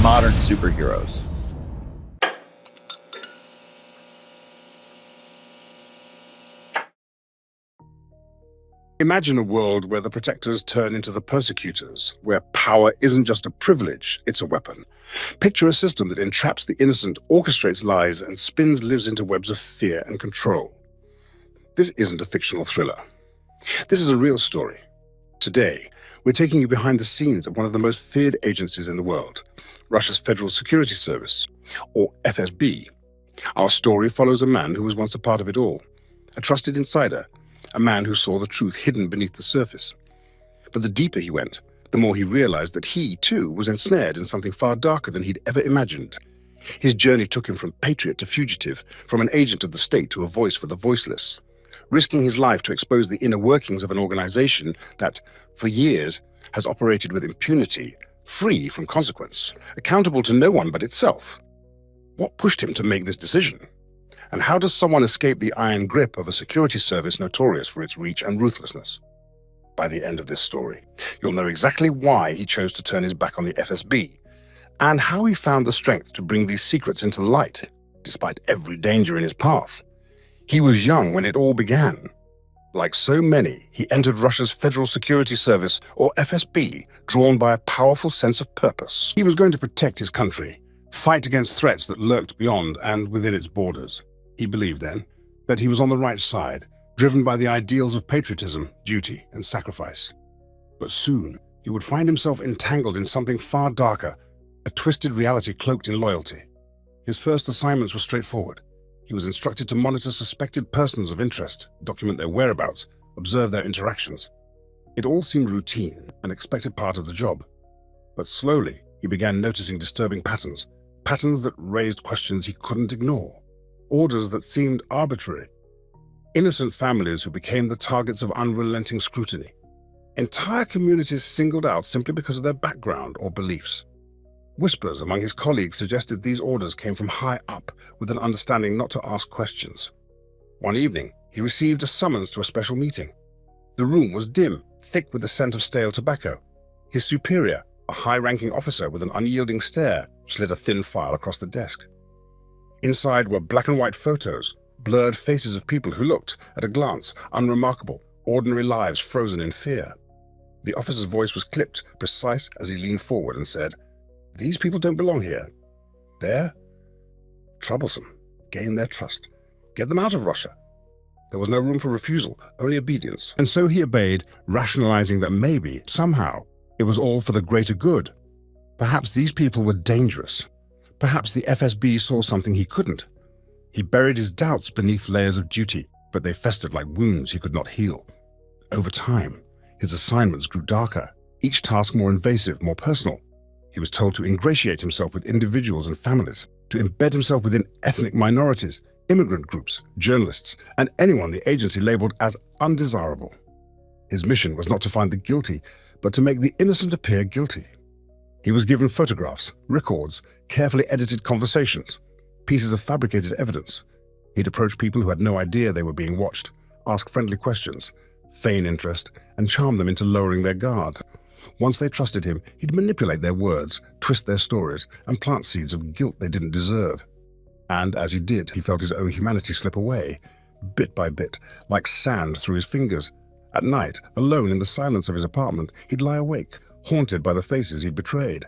modern superheroes. Imagine a world where the protectors turn into the persecutors, where power isn't just a privilege, it's a weapon. Picture a system that entraps the innocent, orchestrates lies, and spins lives into webs of fear and control. This isn't a fictional thriller. This is a real story. Today, we're taking you behind the scenes of one of the most feared agencies in the world, Russia's Federal Security Service, or FSB. Our story follows a man who was once a part of it all, a trusted insider, a man who saw the truth hidden beneath the surface. But the deeper he went, the more he realized that he, too, was ensnared in something far darker than he'd ever imagined. His journey took him from patriot to fugitive, from an agent of the state to a voice for the voiceless, risking his life to expose the inner workings of an organization that, for years, has operated with impunity, free from consequence, accountable to no one but itself. What pushed him to make this decision? And how does someone escape the iron grip of a security service notorious for its reach and ruthlessness? By the end of this story, you'll know exactly why he chose to turn his back on the FSB, and how he found the strength to bring these secrets into the light, despite every danger in his path. He was young when it all began. Like so many, he entered Russia's Federal Security Service, or FSB, drawn by a powerful sense of purpose. He was going to protect his country, fight against threats that lurked beyond and within its borders. He believed then that he was on the right side, driven by the ideals of patriotism, duty, and sacrifice. But soon, he would find himself entangled in something far darker, a twisted reality cloaked in loyalty. His first assignments were straightforward. He was instructed to monitor suspected persons of interest, document their whereabouts, observe their interactions. It all seemed routine, an expected part of the job. But slowly, he began noticing disturbing patterns that raised questions he couldn't ignore. Orders that seemed arbitrary. Innocent families who became the targets of unrelenting scrutiny. Entire communities singled out simply because of their background or beliefs. Whispers among his colleagues suggested these orders came from high up, with an understanding not to ask questions. One evening, he received a summons to a special meeting. The room was dim, thick with the scent of stale tobacco. His superior, a high-ranking officer with an unyielding stare, slid a thin file across the desk. Inside were black and white photos, blurred faces of people who looked, at a glance, unremarkable, ordinary lives frozen in fear. The officer's voice was clipped, precise, as he leaned forward and said, "These people don't belong here. They're troublesome. Gain their trust. Get them out of Russia." There was no room for refusal, only obedience. And so he obeyed, rationalizing that maybe, somehow, it was all for the greater good. Perhaps these people were dangerous. Perhaps the FSB saw something he couldn't. He buried his doubts beneath layers of duty, but they festered like wounds he could not heal. Over time, his assignments grew darker, each task more invasive, more personal. He was told to ingratiate himself with individuals and families, to embed himself within ethnic minorities, immigrant groups, journalists, and anyone the agency labeled as undesirable. His mission was not to find the guilty, but to make the innocent appear guilty. He was given photographs, records, carefully edited conversations, pieces of fabricated evidence. He'd approach people who had no idea they were being watched, ask friendly questions, feign interest, and charm them into lowering their guard. Once they trusted him, he'd manipulate their words, twist their stories, and plant seeds of guilt they didn't deserve. And as he did, he felt his own humanity slip away, bit by bit, like sand through his fingers. At night, alone in the silence of his apartment, he'd lie awake, haunted by the faces he'd betrayed.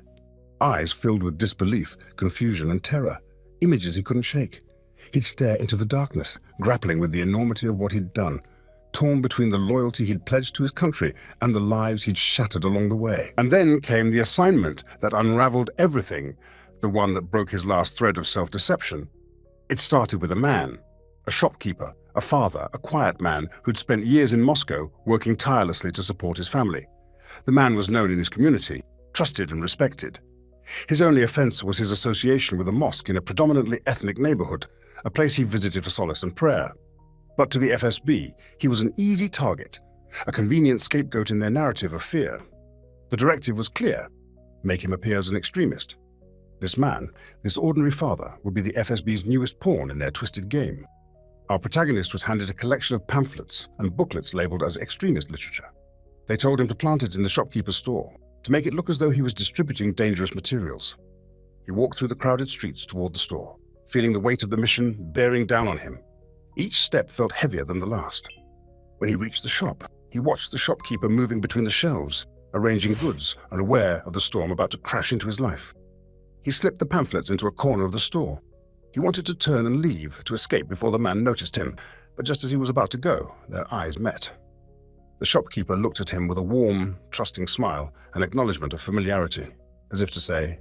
Eyes filled with disbelief, confusion, and terror, images he couldn't shake. He'd stare into the darkness, grappling with the enormity of what he'd done, torn between the loyalty he'd pledged to his country and the lives he'd shattered along the way. And then came the assignment that unraveled everything, the one that broke his last thread of self-deception. It started with a man, a shopkeeper, a father, a quiet man who'd spent years in Moscow working tirelessly to support his family. The man was known in his community, trusted and respected. His only offense was his association with a mosque in a predominantly ethnic neighborhood, a place he visited for solace and prayer. But to the FSB, he was an easy target, a convenient scapegoat in their narrative of fear. The directive was clear: make him appear as an extremist. This man, this ordinary father, would be the FSB's newest pawn in their twisted game. Our protagonist was handed a collection of pamphlets and booklets labeled as extremist literature. They told him to plant it in the shopkeeper's store, to make it look as though he was distributing dangerous materials. He walked through the crowded streets toward the store, feeling the weight of the mission bearing down on him. Each step felt heavier than the last. When he reached the shop, he watched the shopkeeper moving between the shelves, arranging goods, unaware of the storm about to crash into his life. He slipped the pamphlets into a corner of the store. He wanted to turn and leave to escape before the man noticed him, but just as he was about to go, their eyes met. The shopkeeper looked at him with a warm, trusting smile, an acknowledgement of familiarity, as if to say,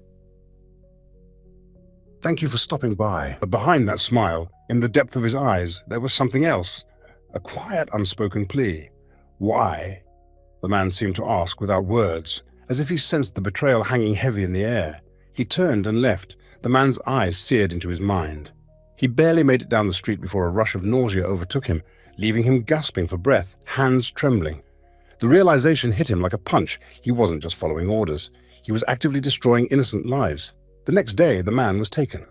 "Thank you for stopping by." But behind that smile, in the depth of his eyes, there was something else, a quiet, unspoken plea. "Why?" the man seemed to ask without words, as if he sensed the betrayal hanging heavy in the air. He turned and left, the man's eyes seared into his mind. He barely made it down the street before a rush of nausea overtook him, leaving him gasping for breath, hands trembling. The realization hit him like a punch. He wasn't just following orders. He was actively destroying innocent lives. The next day, the man was taken.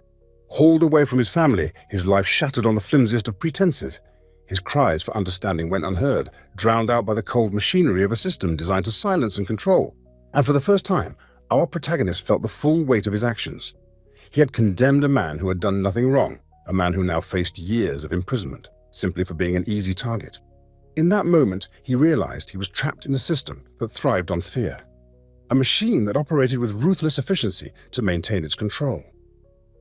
Hauled away from his family, his life shattered on the flimsiest of pretenses. His cries for understanding went unheard, drowned out by the cold machinery of a system designed to silence and control. And for the first time, our protagonist felt the full weight of his actions. He had condemned a man who had done nothing wrong, a man who now faced years of imprisonment, simply for being an easy target. In that moment, he realized he was trapped in a system that thrived on fear, a machine that operated with ruthless efficiency to maintain its control.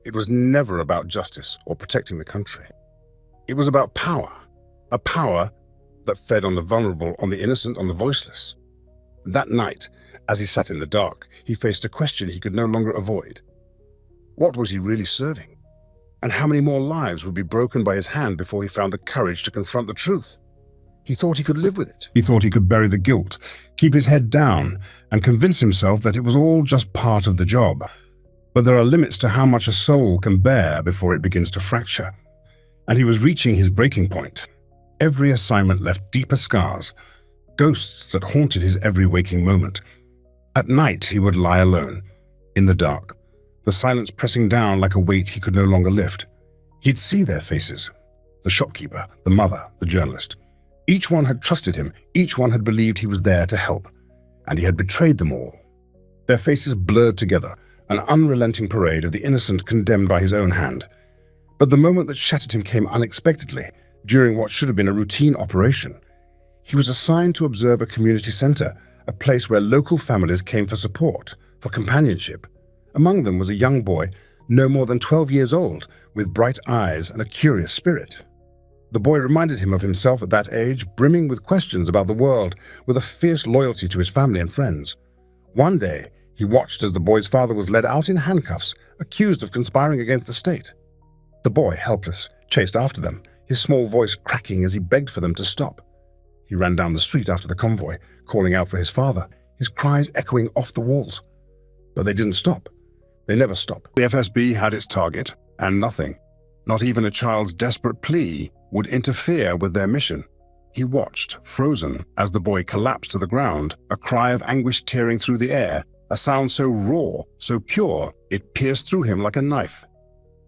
It was never about justice or protecting the country. It was about power, a power that fed on the vulnerable, on the innocent, on the voiceless. That night, as he sat in the dark, he faced a question he could no longer avoid. What was he really serving? And how many more lives would be broken by his hand before he found the courage to confront the truth? He thought he could live with it. He thought he could bury the guilt, keep his head down, and convince himself that it was all just part of the job. But there are limits to how much a soul can bear before it begins to fracture. And he was reaching his breaking point. Every assignment left deeper scars, ghosts that haunted his every waking moment. At night, he would lie alone, in the dark, the silence pressing down like a weight he could no longer lift. He'd see their faces, the shopkeeper, the mother, the journalist. Each one had trusted him, each one had believed he was there to help, and he had betrayed them all. Their faces blurred together, an unrelenting parade of the innocent condemned by his own hand. But the moment that shattered him came unexpectedly, during what should have been a routine operation. He was assigned to observe a community center, a place where local families came for support, for companionship. Among them was a young boy, no more than 12 years old, with bright eyes and a curious spirit. The boy reminded him of himself at that age, brimming with questions about the world, with a fierce loyalty to his family and friends. One day, he watched as the boy's father was led out in handcuffs, accused of conspiring against the state. The boy, helpless, chased after them, his small voice cracking as he begged for them to stop. He ran down the street after the convoy, calling out for his father, his cries echoing off the walls. But they didn't stop. They never stopped. The FSB had its target, and nothing, not even a child's desperate plea, would interfere with their mission. He watched, frozen, as the boy collapsed to the ground, a cry of anguish tearing through the air, a sound so raw, so pure, it pierced through him like a knife.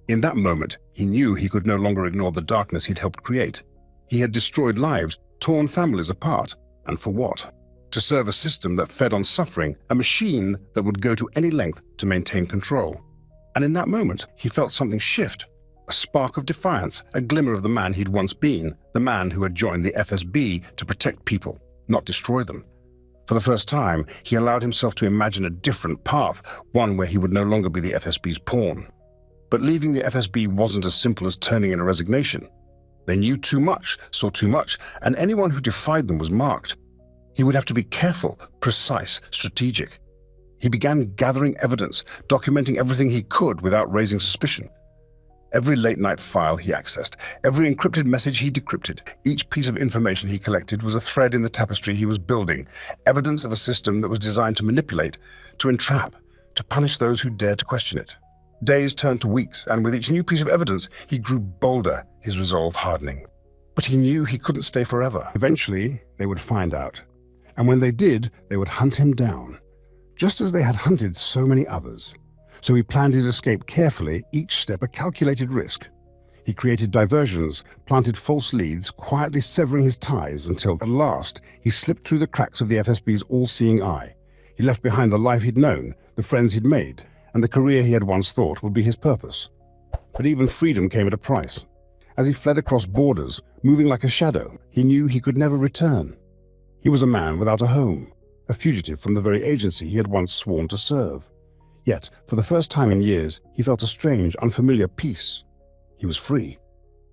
In that moment, he knew he could no longer ignore the darkness he'd helped create. He had destroyed lives, torn families apart, and for what? To serve a system that fed on suffering, a machine that would go to any length to maintain control. And in that moment, he felt something shift. A spark of defiance, a glimmer of the man he'd once been, the man who had joined the FSB to protect people, not destroy them. For the first time, he allowed himself to imagine a different path, one where he would no longer be the FSB's pawn. But leaving the FSB wasn't as simple as turning in a resignation. They knew too much, saw too much, and anyone who defied them was marked. He would have to be careful, precise, strategic. He began gathering evidence, documenting everything he could without raising suspicion. Every late-night file he accessed, every encrypted message he decrypted, each piece of information he collected was a thread in the tapestry he was building, evidence of a system that was designed to manipulate, to entrap, to punish those who dared to question it. Days turned to weeks, and with each new piece of evidence, he grew bolder, his resolve hardening. But he knew he couldn't stay forever. Eventually, they would find out. And when they did, they would hunt him down, just as they had hunted so many others. So he planned his escape carefully, each step a calculated risk. He created diversions, planted false leads, quietly severing his ties until, at last, he slipped through the cracks of the FSB's all-seeing eye. He left behind the life he'd known, the friends he'd made, and the career he had once thought would be his purpose. But even freedom came at a price. As he fled across borders, moving like a shadow, he knew he could never return. He was a man without a home, a fugitive from the very agency he had once sworn to serve. Yet, for the first time in years, he felt a strange, unfamiliar peace. He was free.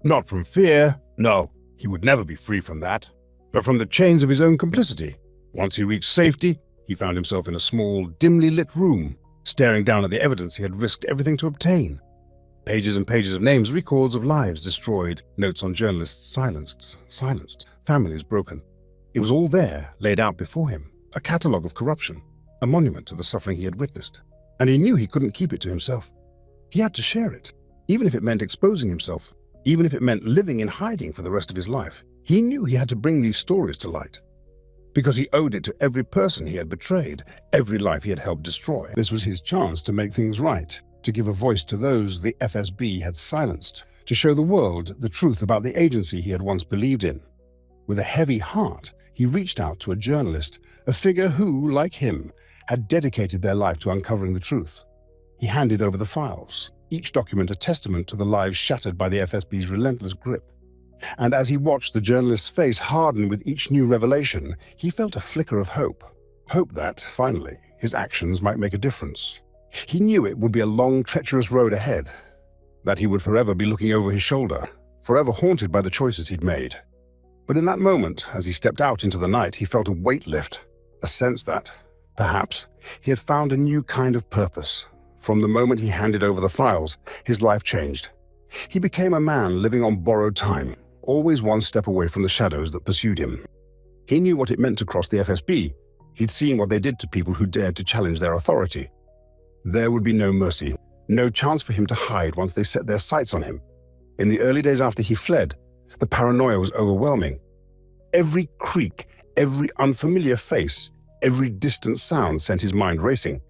Not from fear, no, he would never be free from that, but from the chains of his own complicity. Once he reached safety, he found himself in a small, dimly lit room, staring down at the evidence he had risked everything to obtain. Pages and pages of names, records of lives destroyed, notes on journalists silenced, families broken. It was all there, laid out before him, a catalogue of corruption, a monument to the suffering he had witnessed. And he knew he couldn't keep it to himself. He had to share it, even if it meant exposing himself, even if it meant living in hiding for the rest of his life. He knew he had to bring these stories to light, because he owed it to every person he had betrayed, every life he had helped destroy. This was his chance to make things right, to give a voice to those the FSB had silenced, to show the world the truth about the agency he had once believed in. With a heavy heart, he reached out to a journalist, a figure who, like him, had dedicated their life to uncovering the truth. He handed over the files, each document a testament to the lives shattered by the FSB's relentless grip. And as he watched the journalist's face harden with each new revelation, he felt a flicker of hope. Hope that, finally, his actions might make a difference. He knew it would be a long, treacherous road ahead, that he would forever be looking over his shoulder, forever haunted by the choices he'd made. But in that moment, as he stepped out into the night, he felt a weight lift, a sense that, perhaps, he had found a new kind of purpose. From the moment he handed over the files, his life changed. He became a man living on borrowed time, always one step away from the shadows that pursued him. He knew what it meant to cross the FSB. He'd seen what they did to people who dared to challenge their authority. There would be no mercy, no chance for him to hide once they set their sights on him. In the early days after he fled, the paranoia was overwhelming. Every creak, every unfamiliar face, every distant sound sent his mind racing.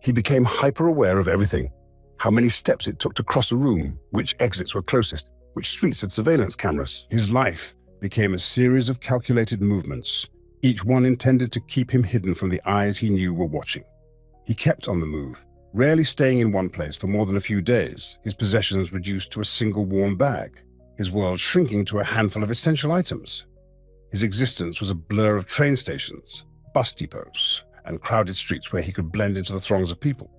He became hyper-aware of everything. How many steps it took to cross a room, which exits were closest, which streets had surveillance cameras. His life became a series of calculated movements, each one intended to keep him hidden from the eyes he knew were watching. He kept on the move, rarely staying in one place for more than a few days, his possessions reduced to a single warm bag, his world shrinking to a handful of essential items. His existence was a blur of train stations, bus depots, and crowded streets where he could blend into the throngs of people.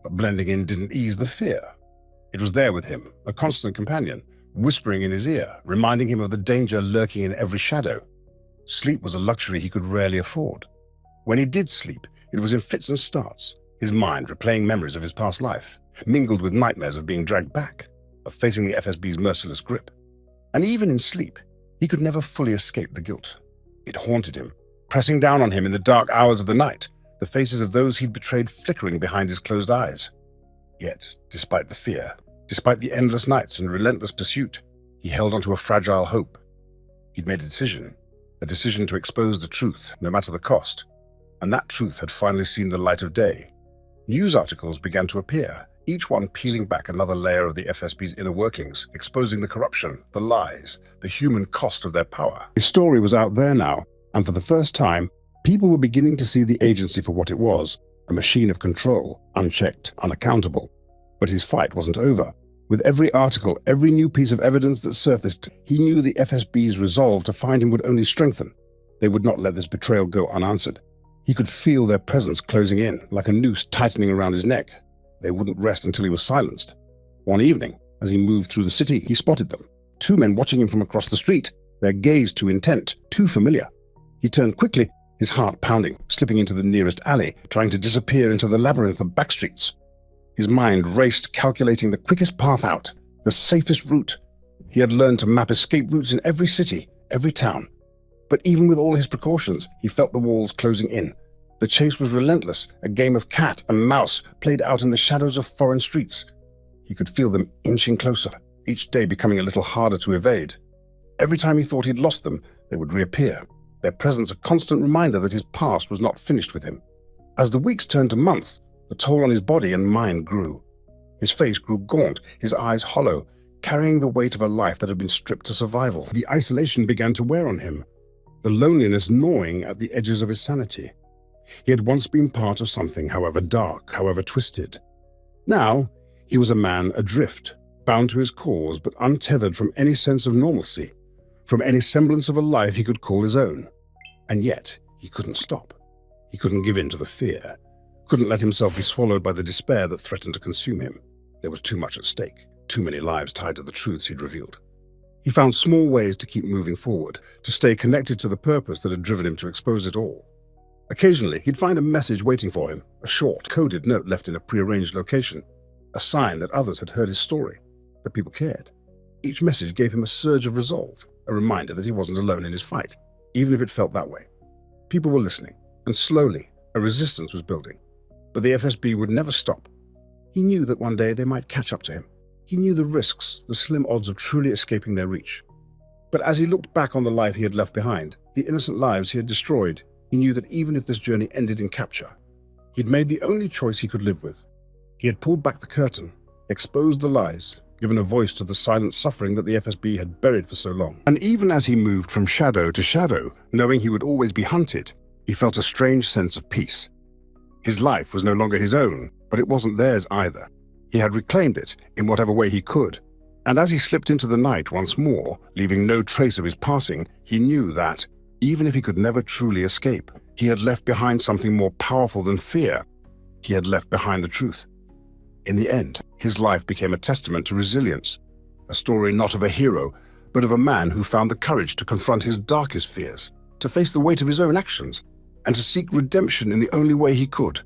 But blending in didn't ease the fear. It was there with him, a constant companion, whispering in his ear, reminding him of the danger lurking in every shadow. Sleep was a luxury he could rarely afford. When he did sleep, it was in fits and starts, his mind replaying memories of his past life, mingled with nightmares of being dragged back, of facing the FSB's merciless grip. And even in sleep, he could never fully escape the guilt. It haunted him, pressing down on him in the dark hours of the night, the faces of those he'd betrayed flickering behind his closed eyes. Yet, despite the fear, despite the endless nights and relentless pursuit, he held onto a fragile hope. He'd made a decision to expose the truth, no matter the cost. And that truth had finally seen the light of day. News articles began to appear, each one peeling back another layer of the FSB's inner workings, exposing the corruption, the lies, the human cost of their power. His story was out there now, and for the first time, people were beginning to see the agency for what it was, a machine of control, unchecked, unaccountable. But his fight wasn't over. With every article, every new piece of evidence that surfaced, he knew the FSB's resolve to find him would only strengthen. They would not let this betrayal go unanswered. He could feel their presence closing in, like a noose tightening around his neck. They wouldn't rest until he was silenced. One evening, as he moved through the city, he spotted them. Two men watching him from across the street, their gaze too intent, too familiar. He turned quickly, his heart pounding, slipping into the nearest alley, trying to disappear into the labyrinth of backstreets. His mind raced, calculating the quickest path out, the safest route. He had learned to map escape routes in every city, every town. But even with all his precautions, he felt the walls closing in. The chase was relentless, a game of cat and mouse played out in the shadows of foreign streets. He could feel them inching closer, each day becoming a little harder to evade. Every time he thought he'd lost them, they would reappear, their presence a constant reminder that his past was not finished with him. As the weeks turned to months, the toll on his body and mind grew. His face grew gaunt, his eyes hollow, carrying the weight of a life that had been stripped to survival. The isolation began to wear on him, the loneliness gnawing at the edges of his sanity. He had once been part of something, however dark, however twisted. Now, he was a man adrift, bound to his cause but untethered from any sense of normalcy, from any semblance of a life he could call his own. And yet, he couldn't stop. He couldn't give in to the fear, couldn't let himself be swallowed by the despair that threatened to consume him. There was too much at stake, too many lives tied to the truths he'd revealed. He found small ways to keep moving forward, to stay connected to the purpose that had driven him to expose it all. Occasionally, he'd find a message waiting for him, a short, coded note left in a prearranged location, a sign that others had heard his story, that people cared. Each message gave him a surge of resolve, a reminder that he wasn't alone in his fight, even if it felt that way. People were listening, and slowly, a resistance was building. But the FSB would never stop. He knew that one day they might catch up to him. He knew the risks, the slim odds of truly escaping their reach. But as he looked back on the life he had left behind, the innocent lives he had destroyed, he knew that even if this journey ended in capture, he'd made the only choice he could live with. He had pulled back the curtain, exposed the lies, given a voice to the silent suffering that the FSB had buried for so long. And even as he moved from shadow to shadow, knowing he would always be hunted, he felt a strange sense of peace. His life was no longer his own, but it wasn't theirs either. He had reclaimed it in whatever way he could. And as he slipped into the night once more, leaving no trace of his passing, he knew that, even if he could never truly escape, he had left behind something more powerful than fear. He had left behind the truth. In the end, his life became a testament to resilience, a story not of a hero, but of a man who found the courage to confront his darkest fears, to face the weight of his own actions, and to seek redemption in the only way he could.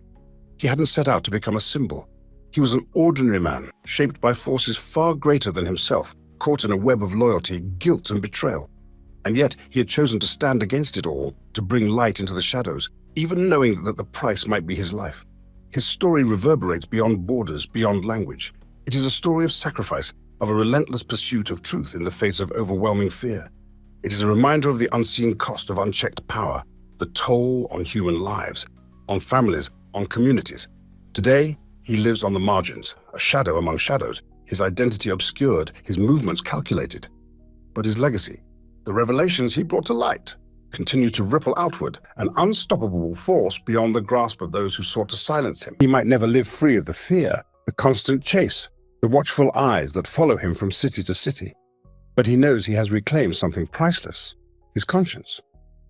He hadn't set out to become a symbol. He was an ordinary man, shaped by forces far greater than himself, caught in a web of loyalty, guilt, and betrayal. And yet he had chosen to stand against it all, to bring light into the shadows, even knowing that the price might be his life. His story reverberates beyond borders, beyond language. It is a story of sacrifice, of a relentless pursuit of truth in the face of overwhelming fear. It is a reminder of the unseen cost of unchecked power, the toll on human lives, on families, on communities. Today, he lives on the margins, a shadow among shadows, his identity obscured, his movements calculated. But his legacy, the revelations he brought to light, continue to ripple outward, an unstoppable force beyond the grasp of those who sought to silence him. He might never live free of the fear, the constant chase, the watchful eyes that follow him from city to city. But he knows he has reclaimed something priceless, his conscience.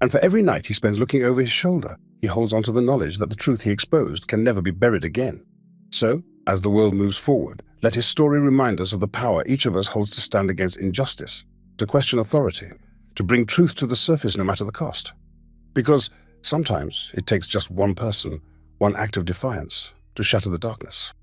And for every night he spends looking over his shoulder, he holds on to the knowledge that the truth he exposed can never be buried again. So, as the world moves forward, let his story remind us of the power each of us holds to stand against injustice, to question authority, to bring truth to the surface no matter the cost. Because sometimes it takes just one person, one act of defiance, to shatter the darkness.